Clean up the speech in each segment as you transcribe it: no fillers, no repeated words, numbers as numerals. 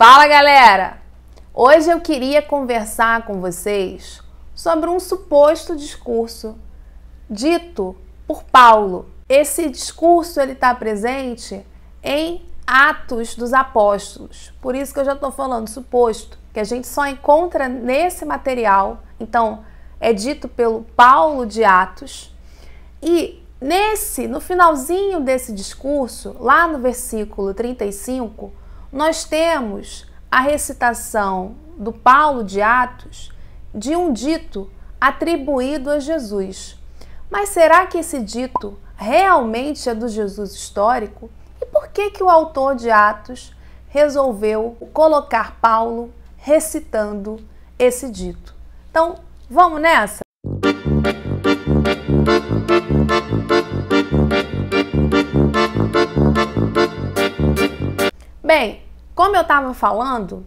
Fala, galera! Hoje eu queria conversar com vocês sobre um suposto discurso dito por Paulo. Esse discurso ele está presente em Atos dos Apóstolos. Por isso que eu já estou falando suposto, que a gente só encontra nesse material. Então, é dito pelo Paulo de Atos. E no finalzinho desse discurso, lá no versículo 35, nós temos a recitação do Paulo de Atos de um dito atribuído a Jesus. Mas será que esse dito realmente é do Jesus histórico? E por que o autor de Atos resolveu colocar Paulo recitando esse dito? Então, vamos nessa? Bem, como eu estava falando,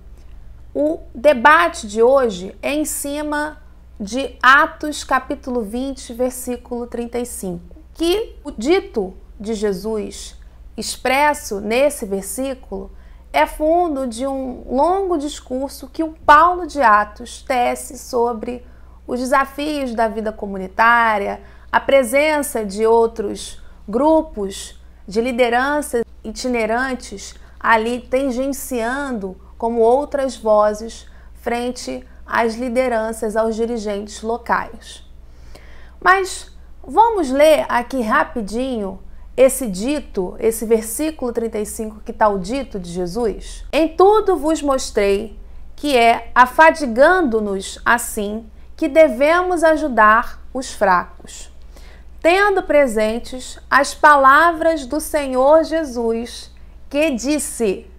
o debate de hoje é em cima de Atos capítulo 20, versículo 35, que o dito de Jesus expresso nesse versículo é fundo de um longo discurso que o Paulo de Atos tece sobre os desafios da vida comunitária, a presença de outros grupos de lideranças itinerantes ali tangenciando como outras vozes frente às lideranças, aos dirigentes locais. Mas vamos ler aqui rapidinho esse dito, esse versículo 35 que está o dito de Jesus. Em tudo vos mostrei que é afadigando-nos assim que devemos ajudar os fracos, tendo presentes as palavras do Senhor Jesus, que disse: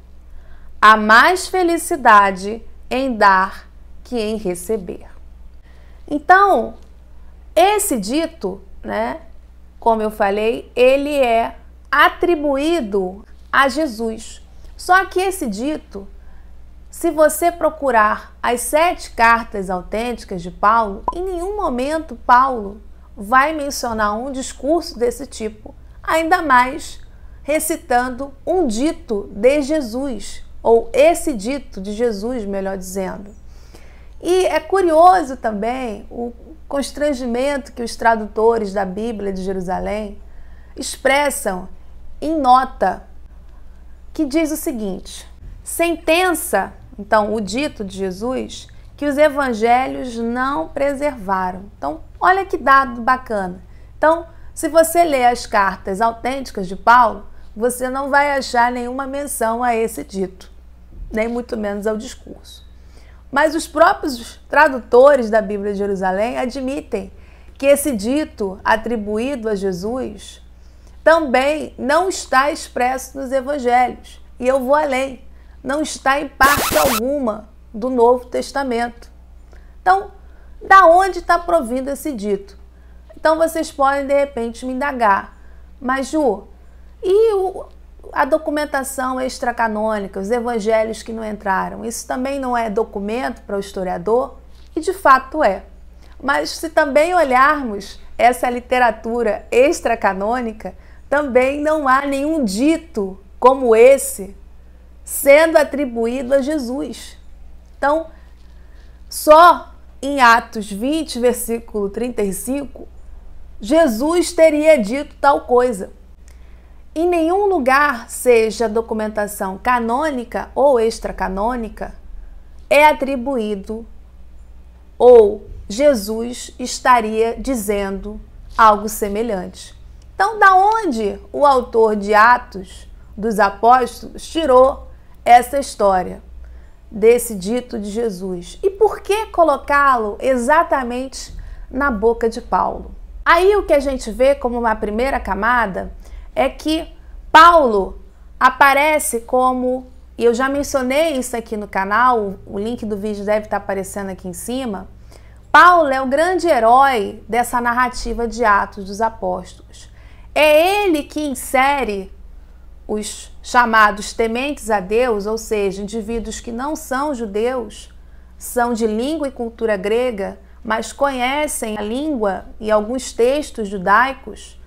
há mais felicidade em dar que em receber. Então, esse dito, como eu falei, ele é atribuído a Jesus. Só que esse dito, se você procurar as 7 cartas autênticas de Paulo, em nenhum momento Paulo vai mencionar um discurso desse tipo, ainda mais recitando um dito de Jesus, ou esse dito de Jesus, melhor dizendo. E é curioso também o constrangimento que os tradutores da Bíblia de Jerusalém expressam em nota, que diz o seguinte: sentença, então, o dito de Jesus, que os evangelhos não preservaram. Então, olha que dado bacana. Então, se você ler as cartas autênticas de Paulo, você não vai achar nenhuma menção a esse dito, nem muito menos ao discurso. Mas os próprios tradutores da Bíblia de Jerusalém admitem que esse dito atribuído a Jesus também não está expresso nos evangelhos. E eu vou além, não está em parte alguma do Novo Testamento. Então, da onde está provindo esse dito? Então vocês podem de repente me indagar: mas Ju, e a documentação extracanônica, os evangelhos que não entraram, isso também não é documento para o historiador? E de fato é. Mas se também olharmos essa literatura extracanônica, também não há nenhum dito como esse sendo atribuído a Jesus. Então, só em Atos 20, versículo 35, Jesus teria dito tal coisa. Em nenhum lugar, seja documentação canônica ou extracanônica, é atribuído ou Jesus estaria dizendo algo semelhante. Então, da onde o autor de Atos dos Apóstolos tirou essa história desse dito de Jesus? E por que colocá-lo exatamente na boca de Paulo? Aí o que a gente vê como uma primeira camada é que Paulo aparece como, e eu já mencionei isso aqui no canal, o link do vídeo deve estar aparecendo aqui em cima. Paulo é o grande herói dessa narrativa de Atos dos Apóstolos. É ele que insere os chamados tementes a Deus, ou seja, indivíduos que não são judeus, são de língua e cultura grega, mas conhecem a língua e alguns textos judaicos,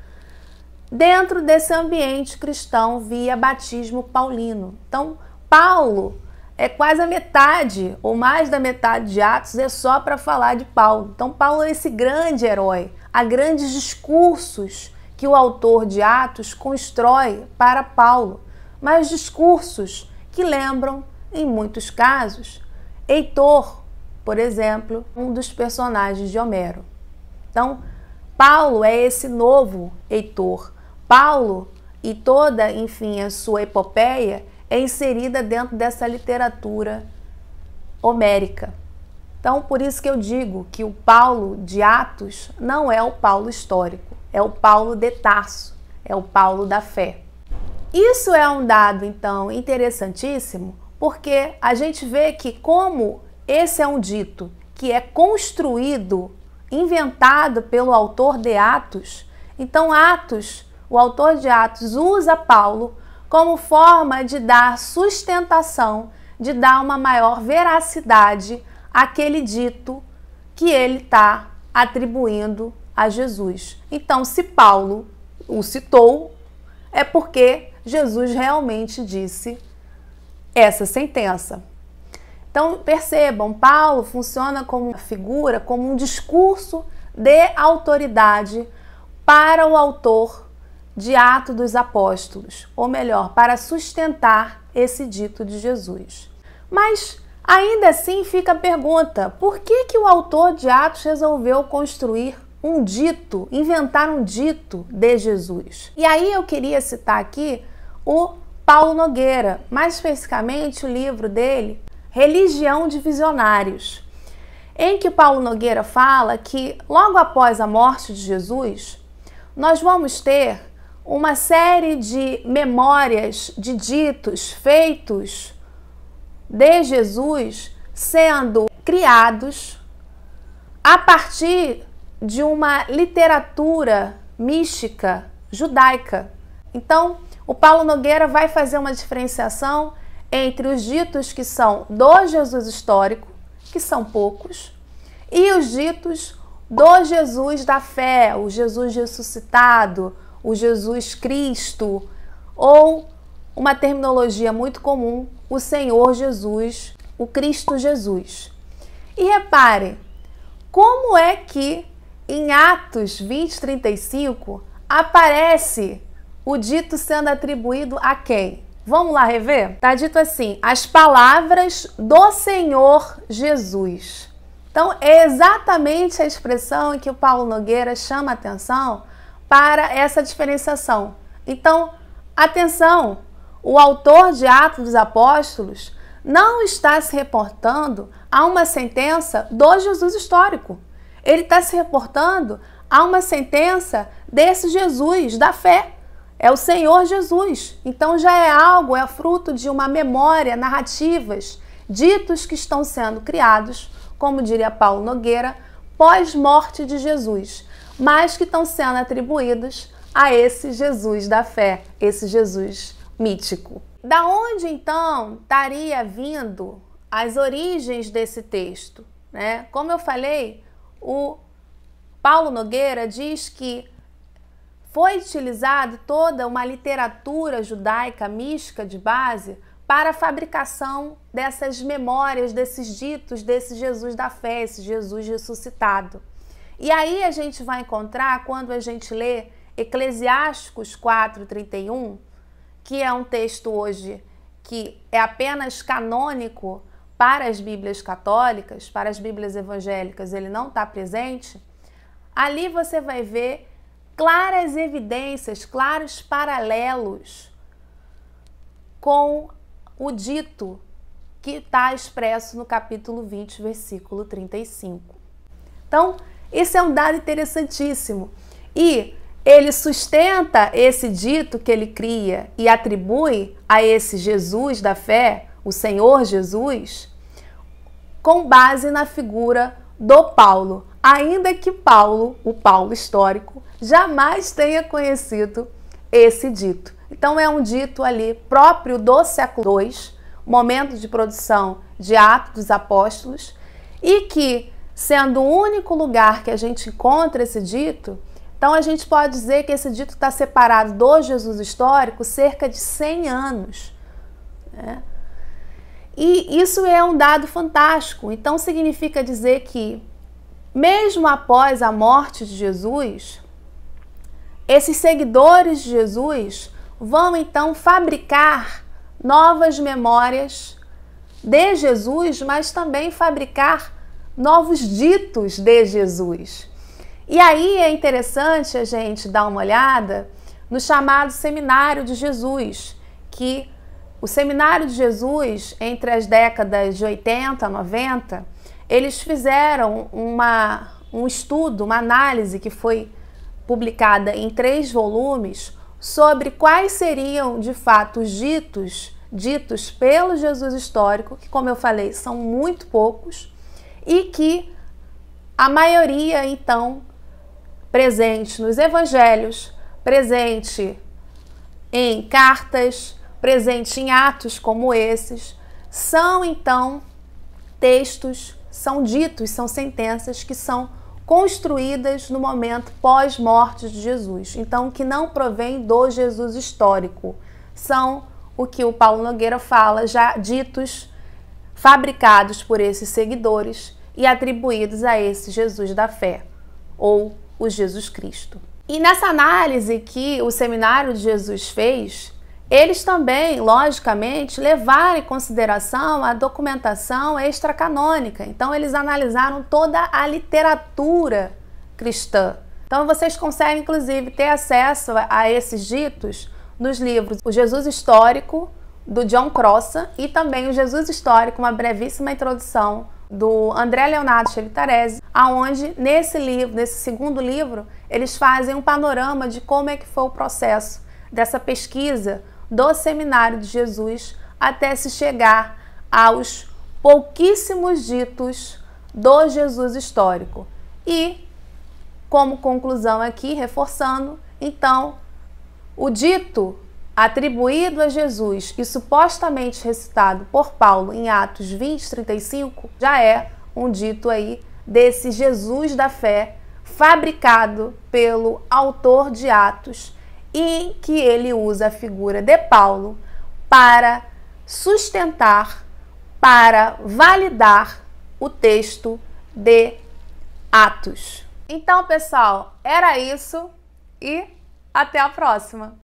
dentro desse ambiente cristão via batismo paulino. Então, Paulo quase a metade, ou mais da metade de Atos, é só para falar de Paulo. Então, Paulo é esse grande herói. Há grandes discursos que o autor de Atos constrói para Paulo, mas discursos que lembram, em muitos casos, Heitor, por exemplo, um dos personagens de Homero. Então, Paulo é esse novo Heitor. Paulo e toda, enfim, a sua epopeia é inserida dentro dessa literatura homérica. Então, por isso que eu digo que o Paulo de Atos não é o Paulo histórico, é o Paulo de Tarso, é o Paulo da fé. Isso é um dado, então, interessantíssimo, porque a gente vê que como esse é um dito que é construído, inventado pelo autor de Atos, então Atos, o autor de Atos usa Paulo como forma de dar sustentação, de dar uma maior veracidade àquele dito que ele está atribuindo a Jesus. Então, se Paulo o citou, é porque Jesus realmente disse essa sentença. Então, percebam, Paulo funciona como uma figura, como um discurso de autoridade para o autor de Atos dos Apóstolos, ou melhor, para sustentar esse dito de Jesus. Mas, ainda assim, fica a pergunta, por que o autor de Atos resolveu construir um dito, inventar um dito de Jesus? E aí eu queria citar aqui o Paulo Nogueira, mais especificamente o livro dele, Religião de Visionários, em que Paulo Nogueira fala que logo após a morte de Jesus, nós vamos ter uma série de memórias, de ditos feitos de Jesus sendo criados a partir de uma literatura mística judaica. Então, o Paulo Nogueira vai fazer uma diferenciação entre os ditos que são do Jesus histórico, que são poucos, e os ditos do Jesus da fé, o Jesus ressuscitado, o Jesus Cristo, ou uma terminologia muito comum, o Senhor Jesus, o Cristo Jesus. E repare, como é que em Atos 20:35 aparece o dito sendo atribuído a quem? Vamos lá rever? Está dito assim, as palavras do Senhor Jesus. Então, é exatamente a expressão em que o Paulo Nogueira chama a atenção para essa diferenciação. Então, atenção, o autor de Atos dos Apóstolos não está se reportando a uma sentença do Jesus histórico. Ele está se reportando a uma sentença desse Jesus da fé. É o Senhor Jesus. Então já é algo, é fruto de uma memória, narrativas, ditos que estão sendo criados, como diria Paulo Nogueira, pós-morte de Jesus, mas que estão sendo atribuídos a esse Jesus da fé, esse Jesus mítico. Da onde então estaria vindo as origens desse texto, né? Como eu falei, o Paulo Nogueira diz que foi utilizado toda uma literatura judaica mística de base para a fabricação dessas memórias, desses ditos, desse Jesus da fé, esse Jesus ressuscitado. E aí a gente vai encontrar, quando a gente lê Eclesiásticos 4:31, que é um texto hoje que é apenas canônico para as Bíblias católicas, para as Bíblias evangélicas ele não está presente, ali você vai ver claras evidências, claros paralelos com o dito que está expresso no capítulo 20, versículo 35. Então, esse é um dado interessantíssimo. E ele sustenta esse dito que ele cria e atribui a esse Jesus da fé, o Senhor Jesus, com base na figura do Paulo, ainda que Paulo, o Paulo histórico, jamais tenha conhecido esse dito. Então é um dito ali próprio do século II, momento de produção de Atos dos Apóstolos, e que, sendo o único lugar que a gente encontra esse dito, então a gente pode dizer que esse dito está separado do Jesus histórico cerca de 100 anos, né? E isso é um dado fantástico. Então significa dizer que, mesmo após a morte de Jesus, esses seguidores de Jesus vão então fabricar novas memórias de Jesus, mas também fabricar novos ditos de Jesus. E aí é interessante a gente dar uma olhada no chamado Seminário de Jesus, que o Seminário de Jesus, entre as décadas de 80 e 90, eles fizeram um estudo, uma análise que foi publicada em 3 volumes sobre quais seriam, de fato, os ditos pelo Jesus histórico, que, como eu falei, são muito poucos, e que a maioria, então, presente nos evangelhos, presente em cartas, presente em atos como esses, são, então, textos, são ditos, são sentenças que são construídas no momento pós-morte de Jesus. Então, que não provém do Jesus histórico. São o que o Paulo Nogueira fala, já ditos, fabricados por esses seguidores e atribuídos a esse Jesus da fé, ou o Jesus Cristo. E nessa análise que o Seminário de Jesus fez, eles também, logicamente, levaram em consideração a documentação extracanônica. Então, eles analisaram toda a literatura cristã. Então, vocês conseguem, inclusive, ter acesso a esses ditos nos livros O Jesus Histórico, do John Crossan, e também O Jesus Histórico, uma brevíssima introdução, do André Leonardo Chelitarese, aonde, nesse livro, nesse segundo livro, eles fazem um panorama de como é que foi o processo dessa pesquisa do Seminário de Jesus até se chegar aos pouquíssimos ditos do Jesus histórico. E, como conclusão aqui, reforçando, então, o dito atribuído a Jesus e supostamente recitado por Paulo em Atos 20, 35, já é um dito aí desse Jesus da fé fabricado pelo autor de Atos, em que ele usa a figura de Paulo para sustentar, para validar o texto de Atos. Então, pessoal, era isso e até a próxima!